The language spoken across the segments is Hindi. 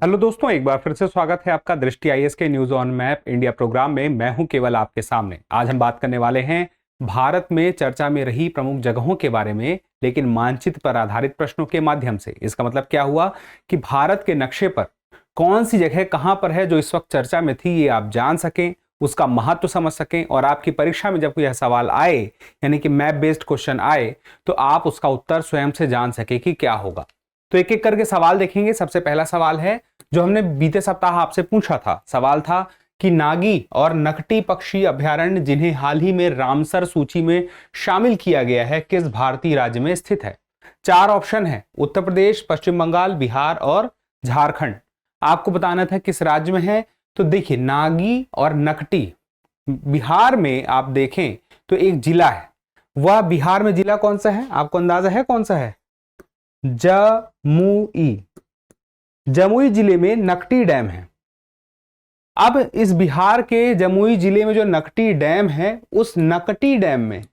हेलो दोस्तों, एक बार फिर से स्वागत है आपका दृष्टि आईएएस के news on map India program में। मैं हूं केवल आपके सामने। आज हम बात करने वाले हैं भारत में चर्चा में रही प्रमुख जगहों के बारे में, लेकिन मानचित्र पर आधारित प्रश्नों के माध्यम से। इसका मतलब क्या हुआ कि भारत के नक्शे पर कौन सी जगह कहां पर है जो इस वक्त चर्चा में थी, ये आप जान सकें, उसका महत्व समझ सकें, और आपकी परीक्षा में जब यह सवाल आए, यानी कि मैप बेस्ड क्वेश्चन आए, तो आप उसका उत्तर स्वयं से जान सके कि क्या होगा। तो एक एक करके सवाल देखेंगे। सबसे पहला सवाल है जो हमने बीते सप्ताह आपसे पूछा था। सवाल था कि नागी और नकटी पक्षी अभयारण्य जिन्हें हाल ही में रामसर सूची में शामिल किया गया है, किस भारतीय राज्य में स्थित है। चार ऑप्शन है, उत्तर प्रदेश, पश्चिम बंगाल, बिहार और झारखंड। आपको बताना था किस राज्य में है। तो देखिए, नागी और नकटी बिहार में आप देखें तो एक जिला है। वह बिहार में जिला कौन सा है, आपको अंदाजा है कौन सा है? जमुई। जमुई जिले में नकटी डैम है। अब इस बिहार के जमुई जिले में जो नकटी डैम है, उस नकटी डैम में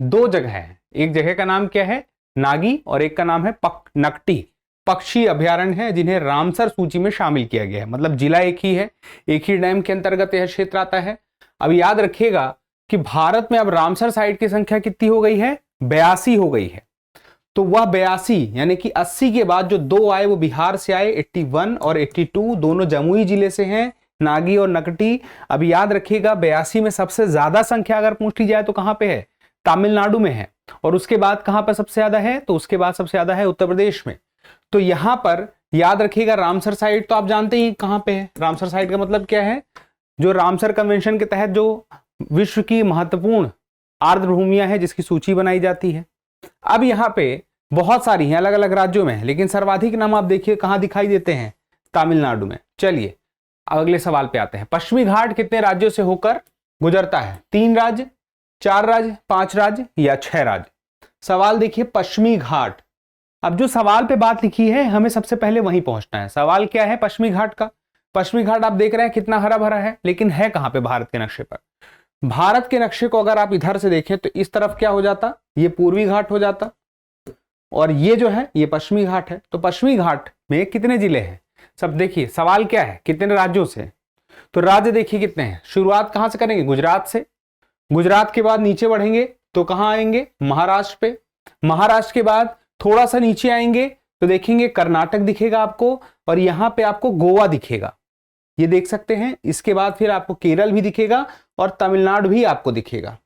दो जगह है। एक जगह का नाम क्या है? नागी, और एक का नाम है नकटी पक्षी अभयारण्य है, जिन्हें रामसर सूची में शामिल किया गया है। मतलब जिला एक ही है, एक ही डैम के अंतर्गत यह क्षेत्र आता है। अब याद रखिएगा कि भारत में अब रामसर साइट की संख्या कितनी हो गई है? 82 हो गई है। तो वह 82 यानी कि 80 के बाद जो दो आए वो बिहार से आए, 81 और 82, दोनों जमुई जिले से हैं, नागी और नकटी। अब याद रखिएगा 82 में सबसे ज्यादा संख्या अगर पूछ ली जाए तो कहां पे है? तमिलनाडु में है। और उसके बाद कहां पर सबसे ज्यादा है? तो उसके बाद सबसे ज्यादा है उत्तर प्रदेश में। तो यहां पर याद रखिएगा रामसर साइट तो आप जानते ही कहां पे है। रामसर साइट का मतलब क्या है? जो रामसर कन्वेंशन के तहत जो विश्व की महत्वपूर्ण आर्द्र भूमियां हैं, जिसकी सूची बनाई जाती है। अब यहां पे बहुत सारी हैं, अलग अलग राज्यों में, लेकिन सर्वाधिक नाम आप देखिए कहां दिखाई देते हैं? तमिलनाडु में। चलिए अब अगले सवाल पे आते हैं। पश्चिमी घाट कितने राज्यों से होकर गुजरता है? 3 राज्य, 4 राज्य, 5 राज्य या 6 राज्य? सवाल देखिए, पश्चिमी घाट। अब जो सवाल पे बात लिखी है, हमें सबसे पहले वहीं पहुंचना है। सवाल क्या है पश्चिमी घाट का? पश्चिमी घाट आप देख रहे हैं कितना हरा भरा है, लेकिन है कहां पे भारत के नक्शे पर? भारत के नक्शे को अगर आप इधर से देखें तो इस तरफ क्या हो जाता? ये पूर्वी घाट हो जाता, और ये जो है ये पश्चिमी घाट है। तो पश्चिमी घाट में कितने जिले हैं? सब देखिए, सवाल क्या है कितने राज्यों से। तो राज्य देखिए कितने हैं। शुरुआत कहां से करेंगे? गुजरात से। गुजरात के बाद नीचे बढ़ेंगे तो कहां आएंगे? महाराष्ट्र पे। महाराष्ट्र के बाद थोड़ा सा नीचे आएंगे तो देखेंगे कर्नाटक दिखेगा आपको, और यहां पे आपको गोवा दिखेगा, ये देख सकते हैं। इसके बाद फिर आपको केरल भी दिखेगा और तमिलनाडु भी आपको दिखेगा।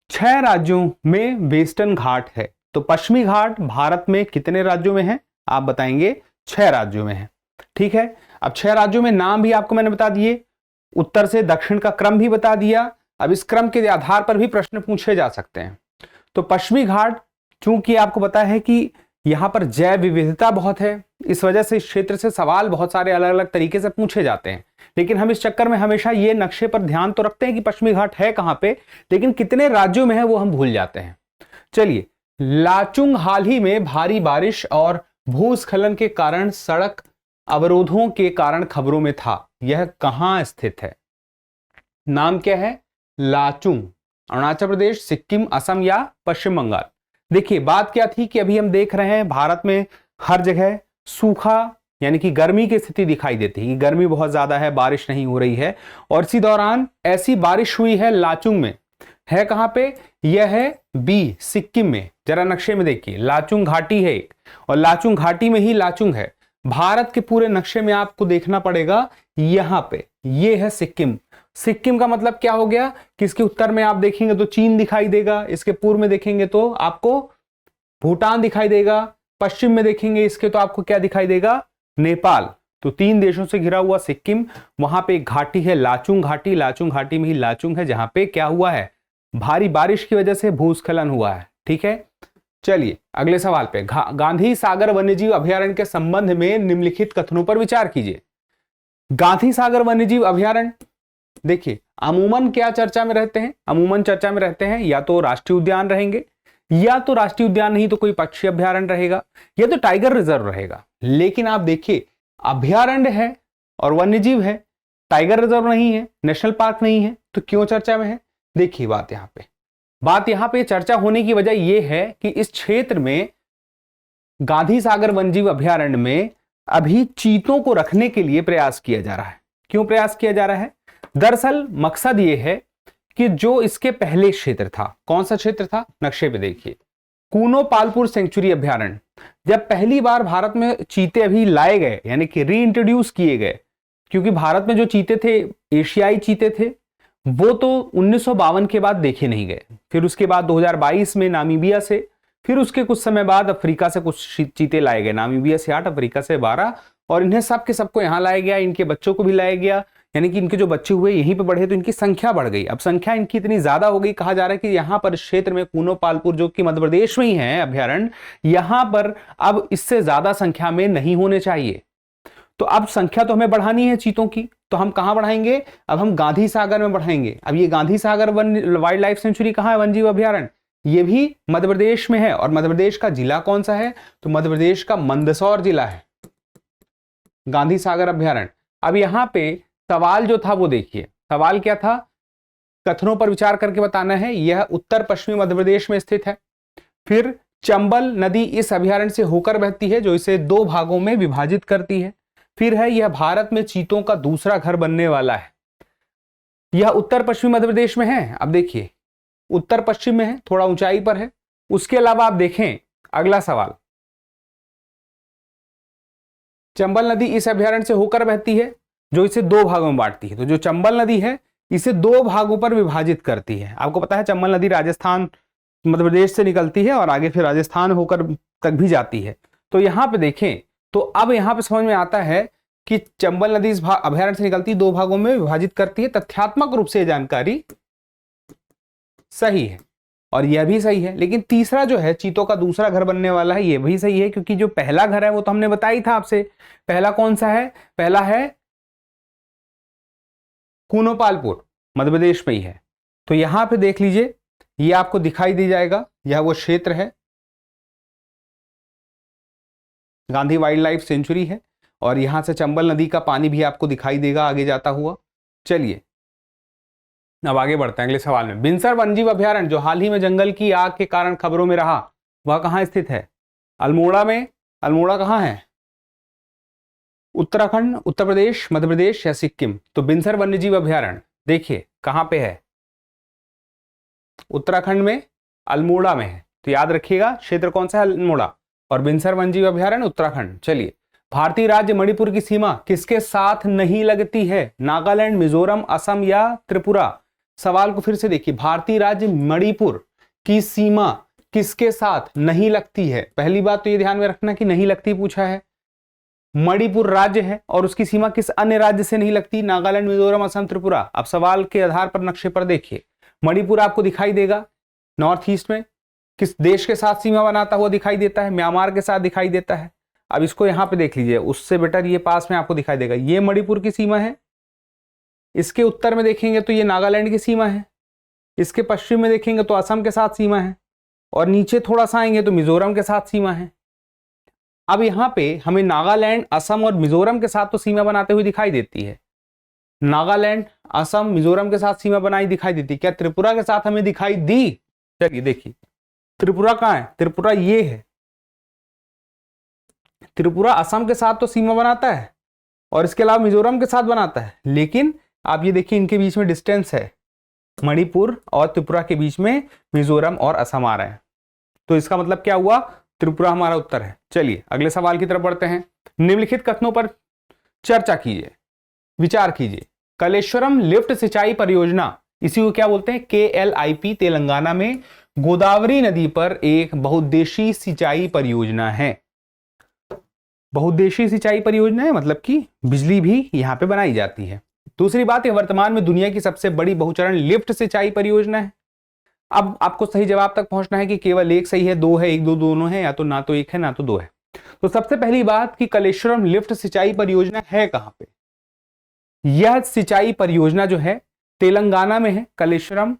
6 राज्यों में वेस्टर्न घाट है। तो पश्चिमी घाट भारत में कितने राज्यों में है? आप बताएंगे 6 राज्यों में है। ठीक है। अब 6 राज्यों में नाम भी आपको मैंने बता दिए, उत्तर से दक्षिण का क्रम भी बता दिया। अब इस क्रम के आधार पर भी प्रश्न पूछे जा सकते हैं। तो पश्चिमी घाट, चूंकि आपको पता है कि यहां पर जैव विविधता बहुत है, इस वजह से इस क्षेत्र से सवाल बहुत सारे अलग अलग तरीके से पूछे जाते हैं। लेकिन हम इस चक्कर में हमेशा ये नक्शे पर ध्यान तो रखते हैं कि पश्चिमी घाट है कहां पे, लेकिन कितने राज्यों में है वो हम भूल जाते हैं। चलिए, लाचुंग हाल ही में भारी बारिश और भूस्खलन के कारण सड़क अवरोधों के कारण खबरों में था। यह कहां स्थित है? नाम क्या है? लाचुंग। अरुणाचल प्रदेश, सिक्किम, असम या पश्चिम बंगाल? देखिए, बात क्या थी कि अभी हम देख रहे हैं भारत में हर जगह सूखा यानी कि गर्मी की स्थिति दिखाई देती है। गर्मी बहुत ज्यादा है, बारिश नहीं हो रही है, और इसी दौरान ऐसी बारिश हुई है लाचुंग में। है कहां पे? यह है बी, सिक्किम में। जरा नक्शे में देखिए, लाचुंग घाटी है एक, और लाचुंग घाटी में ही लाचुंग है। भारत के पूरे नक्शे में आपको देखना पड़ेगा यहां पे, ये है सिक्किम। सिक्किम का मतलब क्या हो गया कि इसके उत्तर में आप देखेंगे तो चीन दिखाई देगा, इसके पूर्व में देखेंगे तो आपको भूटान दिखाई देगा, पश्चिम में देखेंगे इसके तो आपको क्या दिखाई देगा? नेपाल। तो 3 देशों से घिरा हुआ सिक्किम, वहां पे एक घाटी है लाचुंग घाटी। लाचुंग घाटी में ही लाचुंग है, जहां पे क्या हुआ है? भारी बारिश की वजह से भूस्खलन हुआ है। ठीक है। चलिए अगले सवाल पे, गांधी सागर वन्यजीव अभयारण्य के संबंध में निम्नलिखित कथनों पर विचार कीजिए। गांधी सागर वन्यजीव अभयारण्य, देखिए अमूमन क्या चर्चा में रहते हैं? अमूमन चर्चा में रहते हैं या तो राष्ट्रीय उद्यान रहेंगे, या तो राष्ट्रीय उद्यान नहीं तो कोई पक्षी अभयारण्य रहेगा, या तो टाइगर रिजर्व रहेगा। लेकिन आप देखिए, अभयारण्य है और वन्यजीव है, टाइगर रिजर्व नहीं है, नेशनल पार्क नहीं है, तो क्यों चर्चा में है? देखिए बात यहां पे चर्चा होने की वजह यह है कि इस क्षेत्र में गांधी सागर वन्यजीव अभयारण्य में अभी चीतों को रखने के लिए प्रयास किया जा रहा है। क्यों प्रयास किया जा रहा है? दरअसल मकसद यह है कि जो इसके पहले क्षेत्र था, कौन सा क्षेत्र था, नक्शे पे देखिए, कूनो पालपुर सेंचुरी अभयारण्य, जब पहली बार भारत में चीते अभी लाए गए, यानी कि रीइंट्रोड्यूस किए गए, क्योंकि भारत में जो चीते थे एशियाई चीते थे, वो तो 1952 के बाद देखे नहीं गए। फिर उसके बाद 2022 में नामीबिया से, फिर उसके कुछ समय बाद अफ्रीका से कुछ चीते लाए गए, नामीबिया से 8, अफ्रीका से 12, और इन्हें सबके सबको यहाँ लाया गया, इनके बच्चों को भी लाया गया, यानी कि इनके जो बच्चे हुए यहीं पे बढ़े तो इनकी संख्या बढ़ गई। अब संख्या इनकी इतनी ज्यादा हो गई, कहा जा रहा है कि यहाँ पर क्षेत्र में कूनो पालपुर जो कि मध्य प्रदेश में ही है अभ्यारण्य, यहाँ पर अब इससे ज्यादा संख्या में नहीं होने चाहिए। तो अब संख्या तो हमें बढ़ानी है चीतों की, तो हम कहां बढ़ाएंगे? अब हम गांधी सागर में बढ़ाएंगे। अब ये Gandhi Sagar wild life sanctuary कहां है, वन्यजीव अभ्यारण्य, ये भी मध्य प्रदेश में है। और मध्य प्रदेश का जिला कौन सा है? तो मध्य प्रदेश का मंदसौर जिला है गांधी सागर अभ्यारण्य। अब यहां पे सवाल जो था वो देखिए, सवाल क्या था? कथनों पर विचार करके बताना है। यह उत्तर पश्चिमी मध्य प्रदेश में स्थित है। फिर चंबल नदी इस अभ्यारण्य से होकर बहती है, जो इसे 2 भागों में विभाजित करती है। फिर है यह भारत में चीतों का दूसरा घर बनने वाला है। यह उत्तर पश्चिमी मध्य प्रदेश में है। अब देखिए उत्तर पश्चिम में है, थोड़ा ऊंचाई पर है। उसके अलावा आप देखें अगला सवाल, चंबल नदी इस अभ्यारण्य से होकर बहती है, जो इसे 2 भागों में बांटती है। तो जो चंबल नदी है इसे 2 भागों पर विभाजित करती है। आपको पता है चंबल नदी राजस्थान मध्य प्रदेश से निकलती है और आगे फिर राजस्थान होकर तक भी जाती है। तो यहां पे देखें तो अब यहां पे समझ में आता है कि चंबल नदी इस अभ्यारण्य से निकलती 2 भागों में विभाजित करती है। तथ्यात्मक रूप से जानकारी सही है और यह भी सही है। लेकिन तीसरा जो है चीतों का दूसरा घर बनने वाला है, यह भी सही है, क्योंकि जो पहला घर है वो तो हमने बताई था आपसे। पहला कौन सा है? पहला है कूनो पालपुर, मध्य प्रदेश में ही है। तो यहां पे देख लीजिए, ये आपको दिखाई दे जाएगा, यह वो क्षेत्र है, गांधी वाइल्ड लाइफ सेंचुरी है। और यहां से चंबल नदी का पानी भी आपको दिखाई देगा आगे जाता हुआ। चलिए अब आगे बढ़ते हैं अगले सवाल में। बिनसर वन्यजीव अभ्यारण्य जो हाल ही में जंगल की आग के कारण खबरों में रहा, वह कहां स्थित है? अल्मोड़ा में। अल्मोड़ा कहां है? उत्तराखंड, उत्तर प्रदेश, मध्य प्रदेश या सिक्किम? तो बिनसर वन्यजीव अभ्यारण्य देखिए कहां पे है, उत्तराखंड में, अल्मोड़ा में है। तो याद रखिएगा क्षेत्र कौन सा है, अल्मोड़ा। और बिनसर वन्यजीव अभ्यारण्य उत्तराखंड। चलिए, भारतीय राज्य मणिपुर की सीमा किसके साथ नहीं लगती है? नागालैंड, मिजोरम, असम या त्रिपुरा? सवाल को फिर से देखिए, भारतीय राज्य मणिपुर की सीमा किसके साथ नहीं लगती है? पहली बात तो ये ध्यान में रखना कि नहीं लगती पूछा है। मणिपुर राज्य है और उसकी सीमा किस अन्य राज्य से नहीं लगती? नागालैंड, मिजोरम, असम, त्रिपुरा। अब सवाल के आधार पर नक्शे पर देखिए, मणिपुर आपको दिखाई देगा नॉर्थ ईस्ट में, किस देश के साथ सीमा बनाता हुआ दिखाई देता है? म्यांमार के साथ दिखाई देता है। अब इसको यहां पे देख लीजिए, उससे बेटर ये पास में आपको दिखाई देगा, ये मणिपुर की सीमा है। इसके उत्तर में देखेंगे तो ये नागालैंड की सीमा है। इसके पश्चिम में देखेंगे तो असम के साथ सीमा है, और नीचे थोड़ा सा आएंगे तो मिजोरम के साथ सीमा है। अब यहाँ पे हमें नागालैंड, असम और मिजोरम के साथ तो सीमा बनाते हुए दिखाई देती है। नागालैंड, असम, मिजोरम के साथ सीमा बनाई दिखाई देती। क्या त्रिपुरा के साथ हमें दिखाई दी? चलिए देखिए, त्रिपुरा कहाँ है? त्रिपुरा ये है। त्रिपुरा असम के साथ तो सीमा बनाता है और इसके अलावा मिजोरम के साथ बनाता है, लेकिन आप ये देखिए इनके बीच में डिस्टेंस है, मणिपुर और त्रिपुरा के बीच में मिजोरम और असम आ रहा है। तो इसका मतलब क्या हुआ? त्रिपुरा हमारा उत्तर है। चलिए अगले सवाल की तरफ बढ़ते हैं। निम्नलिखित कथनों पर चर्चा कीजिए, विचार कीजिए। कलेश्वरम लिफ्ट सिंचाई परियोजना, इसी को क्या बोलते हैं? KLIP, तेलंगाना में गोदावरी नदी पर एक बहुउद्देशीय सिंचाई परियोजना है। बहुउद्देशीय सिंचाई परियोजना है मतलब कि बिजली भी यहां पे बनाई जाती है। दूसरी बात, यह वर्तमान में दुनिया की सबसे बड़ी बहुचरण लिफ्ट सिंचाई परियोजना है। अब आपको सही जवाब तक पहुंचना है कि केवल एक सही है, दो है, एक दो दोनों है, या तो ना तो एक है ना तो दो है। तो सबसे पहली बात कि कलेश्वरम लिफ्ट सिंचाई परियोजना है कहां पे? यह सिंचाई परियोजना जो है तेलंगाना में है, कलेश्वरम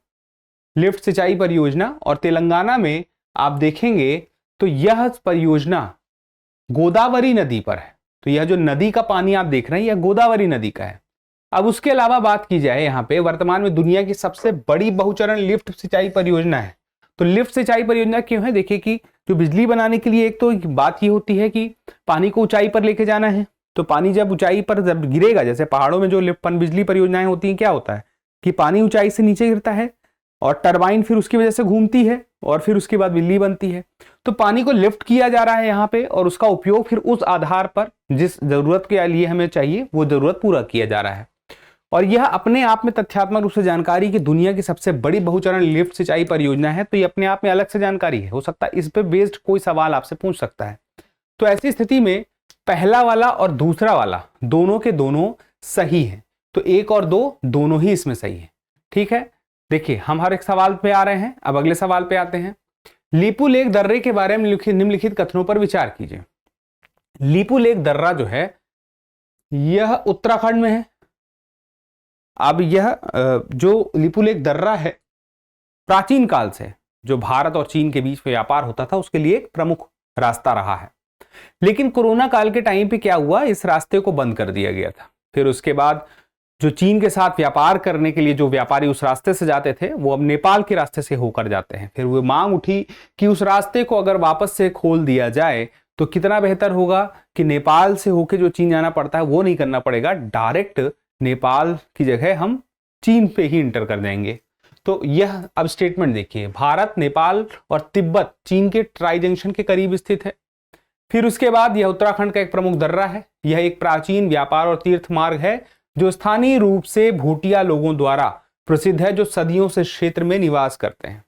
लिफ्ट सिंचाई परियोजना। और तेलंगाना में आप देखेंगे तो यह परियोजना गोदावरी नदी पर है। तो यह जो नदी का पानी आप देख रहे हैं यह गोदावरी नदी का है। अब उसके अलावा बात की जाए यहाँ पे वर्तमान में दुनिया की सबसे बड़ी बहुचरण लिफ्ट सिंचाई परियोजना है, तो लिफ्ट सिंचाई परियोजना क्यों है? देखिए कि जो बिजली बनाने के लिए एक तो बात ये होती है कि पानी को ऊंचाई पर लेके जाना है, तो पानी जब ऊंचाई पर जब गिरेगा, जैसे पहाड़ों में जो लिफ्ट बिजली परियोजनाएं होती हैं, क्या होता है कि पानी ऊंचाई से नीचे गिरता है और टरबाइन फिर उसकी वजह से घूमती है और फिर उसके बाद बिजली बनती है। तो पानी को लिफ्ट किया जा रहा है यहाँ पे और उसका उपयोग फिर उस आधार पर जिस जरूरत के लिए हमें चाहिए वो जरूरत पूरा किया जा रहा है। और यह अपने आप में तथ्यात्मक रूप से जानकारी की दुनिया की सबसे बड़ी बहुचरण लिफ्ट सिंचाई परियोजना है। तो ये अपने आप में अलग से जानकारी है, हो सकता है इस पे बेस्ड कोई सवाल आपसे पूछ सकता है। तो ऐसी स्थिति में पहला वाला और दूसरा वाला दोनों के दोनों सही है, तो 1 और 2 दोनों ही इसमें सही है। ठीक है, देखिए हम हर एक सवाल पे आ रहे हैं। अब अगले सवाल पे आते हैं। लीपू लेक दर्रे के बारे में निम्नलिखित कथनों पर विचार कीजिए। लीपू लेक दर्रा जो है यह उत्तराखंड में है। अब यह जो लीपू लेक दर्रा है प्राचीन काल से जो भारत और चीन के बीच व्यापार होता था उसके लिए एक प्रमुख रास्ता रहा है। लेकिन कोरोना काल के टाइम पे क्या हुआ, इस रास्ते को बंद कर दिया गया था। फिर उसके बाद जो चीन के साथ व्यापार करने के लिए जो व्यापारी उस रास्ते से जाते थे वो अब नेपाल के रास्ते से होकर जाते हैं। फिर वो मांग उठी कि उस रास्ते को अगर वापस से खोल दिया जाए तो कितना बेहतर होगा कि नेपाल से होकर जो चीन जाना पड़ता है वो नहीं करना पड़ेगा, डायरेक्ट नेपाल की जगह हम चीन पे ही इंटर कर जाएंगे। तो यह अब स्टेटमेंट देखिए, भारत, नेपाल और तिब्बत चीन के ट्राई जंक्शन के करीब स्थित है। फिर उसके बाद यह उत्तराखंड का एक प्रमुख दर्रा है। यह एक प्राचीन व्यापार और तीर्थ मार्ग है जो स्थानीय रूप से भूटिया लोगों द्वारा प्रसिद्ध है, जो सदियों से क्षेत्र में निवास करते हैं।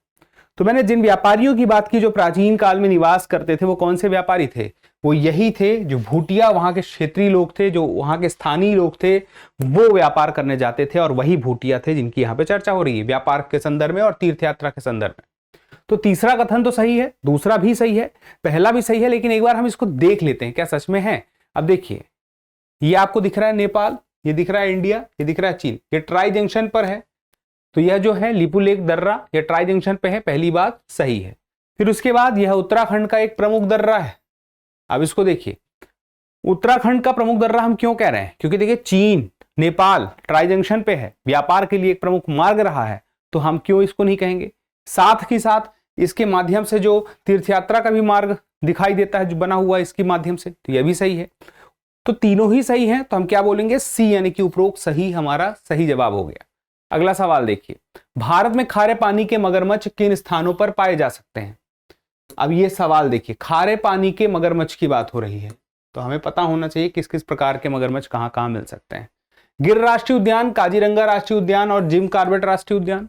तो मैंने जिन व्यापारियों की बात की जो प्राचीन काल में निवास करते थे वो कौन से व्यापारी थे? वो यही थे जो भूटिया वहां के क्षेत्रीय लोग थे, जो वहां के स्थानीय लोग थे, वो व्यापार करने जाते थे और वही भूटिया थे जिनकी यहाँ पे चर्चा हो रही है व्यापार के संदर्भ में और तीर्थ यात्रा के संदर्भ में। तो तीसरा कथन तो सही है, दूसरा भी सही है, पहला भी सही है, लेकिन एक बार हम इसको देख लेते हैं क्या सच में है। अब देखिए, ये आपको दिख रहा है नेपाल, ये दिख रहा है इंडिया, ये दिख रहा है चीन, ये ट्राई जंक्शन पर है। तो यह जो है लीपू लेक दर्रा ये ट्राई जंक्शन पे है, पहली बात सही है। फिर उसके बाद यह उत्तराखंड का एक प्रमुख दर्रा है। अब इसको देखिए, उत्तराखंड का प्रमुख दर्रा हम क्यों कह रहे हैं? क्योंकि देखिए चीन, नेपाल ट्राई जंक्शन पे है, व्यापार के लिए एक प्रमुख मार्ग रहा है, तो हम क्यों इसको नहीं कहेंगे। साथ ही साथ इसके माध्यम से जो तीर्थ यात्रा का भी मार्ग दिखाई देता है जो बना हुआ है इसके माध्यम से, तो यह भी सही है। तो तीनों ही सही हैं, तो हम क्या बोलेंगे? सी, यानी कि उपरोक्त सही हमारा सही जवाब हो गया। अगला सवाल देखिए, भारत में खारे पानी के मगरमच्छ किन स्थानों पर पाए जा सकते हैं? अब ये सवाल देखिए, खारे पानी के मगरमच्छ की बात हो रही है, तो हमें पता होना चाहिए किस किस प्रकार के मगरमच्छ कहां कहां मिल सकते हैं। गिर राष्ट्रीय उद्यान, काजीरंगा राष्ट्रीय उद्यान और जिम कॉर्बेट राष्ट्रीय उद्यान।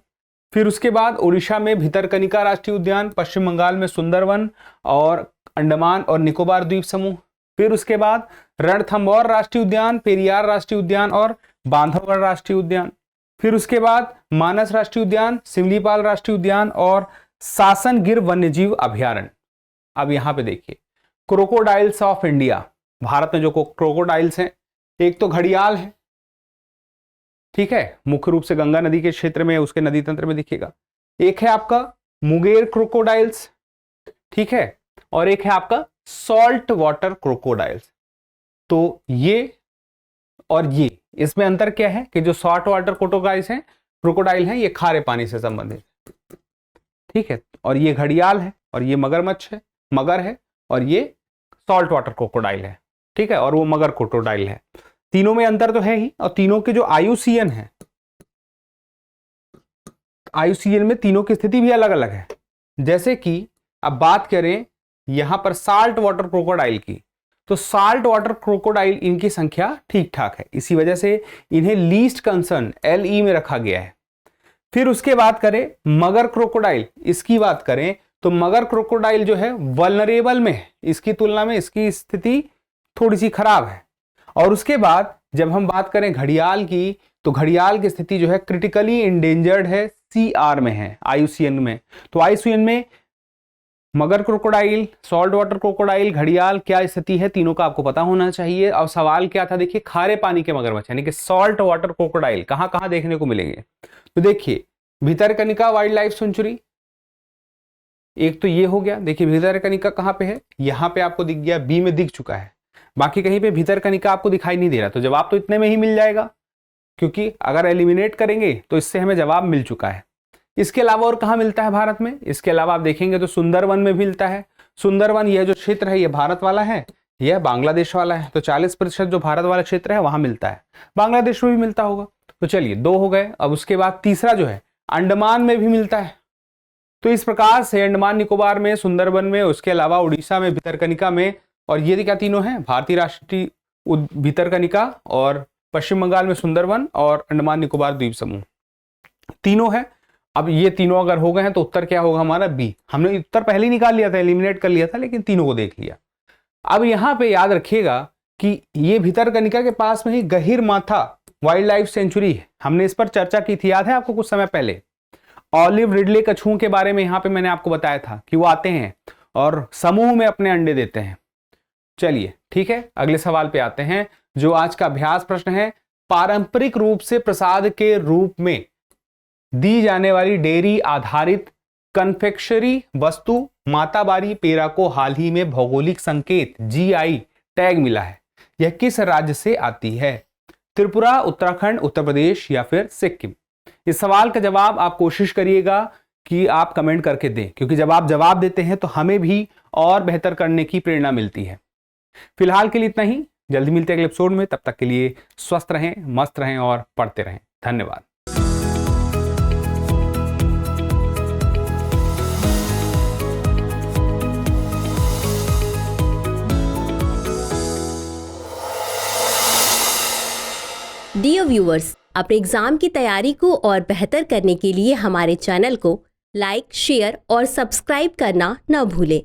फिर उसके बाद उड़ीसा में भितरकनिका राष्ट्रीय उद्यान, पश्चिम बंगाल में सुंदरवन और अंडमान और निकोबार द्वीप समूह। फिर उसके बाद रणथंभौर राष्ट्रीय उद्यान, पेरियार राष्ट्रीय उद्यान और बांधवगढ़ राष्ट्रीय उद्यान। फिर उसके बाद मानस राष्ट्रीय उद्यान, सिमलीपाल राष्ट्रीय उद्यान और सासन गिर वन्यजीव अभयारण्य। अब यहां पे देखिए, क्रोकोडाइल्स ऑफ इंडिया, भारत में जो क्रोकोडाइल्स हैं, एक तो घड़ियाल है, ठीक है, मुख्य रूप से गंगा नदी के क्षेत्र में उसके नदी तंत्र में दिखेगा। एक है आपका मुंगेर क्रोकोडाइल्स, ठीक है, और एक है आपका सॉल्ट वाटर क्रोकोडाइल्स। तो ये और ये, इसमें अंतर क्या है कि जो सॉल्ट वाटर क्रोकोडाइल हैं ये खारे पानी से संबंधित, ठीक है, और ये घड़ियाल है और ये मगरमच्छ है, मगर है, और ये सॉल्ट वाटर क्रोकोडाइल है, ठीक है, और वो मगर क्रोकोडाइल है। तीनों में अंतर तो है ही, और तीनों के जो आयुसीएन है, आयुसीएन में तीनों की स्थिति भी अलग अलग है। जैसे कि अब बात करें यहां पर साल्ट वाटर क्रोकोडाइल की, तो साल्ट वाटर क्रोकोडाइल इनकी संख्या ठीक ठाक है, इसी वजह से इन्हें लीस्ट कंसर्न LE में रखा गया है। फिर उसके बात करें मगर क्रोकोडाइल, इसकी बात करें तो मगर क्रोकोडाइल जो है वल्नरेबल में है, इसकी तुलना में इसकी स्थिति थोड़ी सी खराब है। और उसके बाद जब हम बात करें घड़ियाल की, तो घड़ियाल की स्थिति जो है क्रिटिकली इंडेंजर्ड है, CR में है, IUCN में। तो IUCN में मगर क्रोकोडाइल, सॉल्ट वाटर क्रोकोडाइल, घड़ियाल क्या स्थिति है, तीनों का आपको पता होना चाहिए। और सवाल क्या था, देखिए खारे पानी के मगरमच्छ यानी कि सॉल्ट वाटर क्रोकोडाइल कहां कहां देखने को मिलेंगे। तो देखिए भितरकनिका वाइल्ड लाइफ सेंचुरी, एक तो ये हो गया। देखिए भितरकनिका कहां पे है, यहां पे आपको दिख गया, B में दिख चुका है, बाकी कहीं पे भितरकनिका आपको दिखाई नहीं दे रहा। तो जवाब तो इतने में ही मिल जाएगा, क्योंकि अगर एलिमिनेट करेंगे तो इससे हमें जवाब मिल चुका है। इसके अलावा और कहाँ मिलता है भारत में? इसके अलावा आप देखेंगे तो सुंदरवन में भी मिलता है। सुंदरवन यह जो क्षेत्र है ये भारत वाला है, यह बांग्लादेश वाला है। तो 40% जो भारत वाला क्षेत्र है वहां मिलता है, बांग्लादेश में भी मिलता होगा। तो चलिए 2 हो गए। अब उसके बाद तीसरा जो है अंडमान में भी मिलता है। तो इस प्रकार से अंडमान निकोबार में, सुंदरबन में, उसके अलावा उड़ीसा में भितरकनिका में, और ये क्या तीनों हैं? भारतीय राष्ट्रीय भितरकनिका और पश्चिम बंगाल में सुंदरवन और अंडमान निकोबार द्वीप समूह, तीनों है। अब ये तीनों अगर हो गए हैं तो उत्तर क्या होगा हमारा? बी। हमने उत्तर पहले ही निकाल लिया था, एलिमिनेट कर लिया था, लेकिन तीनों को देख लिया। अब यहां पे याद रखिएगा कि ये भितरकनिका के पास में ही गहीरमाथा वाइल्ड लाइफ सेंचुरी है। हमने इस पर चर्चा की थी, याद है आपको कुछ समय पहले? ऑलिव रिडले कछुओं के बारे में यहां पे मैंने आपको बताया था कि वो आते हैं और समूह में अपने अंडे देते हैं। चलिए ठीक है, अगले सवाल पे आते हैं जो आज का अभ्यास प्रश्न है। पारंपरिक रूप से प्रसाद के रूप में दी जाने वाली डेयरी आधारित कन्फेक्शनरी वस्तु माताबारी पेड़ा को हाल ही में भौगोलिक संकेत GI टैग मिला है। यह किस राज्य से आती है? त्रिपुरा, उत्तराखंड, उत्तर प्रदेश या फिर सिक्किम? इस सवाल का जवाब आप कोशिश करिएगा कि आप कमेंट करके दें, क्योंकि जब आप जवाब देते हैं तो हमें भी और बेहतर करने की प्रेरणा मिलती है। फिलहाल के लिए इतना ही, जल्दी मिलते हैं अगले एपिसोड में। तब तक के लिए स्वस्थ रहें, मस्त रहें और पढ़ते रहें। धन्यवाद। डियर व्यूअर्स, अपने एग्जाम की तैयारी को और बेहतर करने के लिए हमारे चैनल को लाइक, शेयर और सब्सक्राइब करना न भूलें।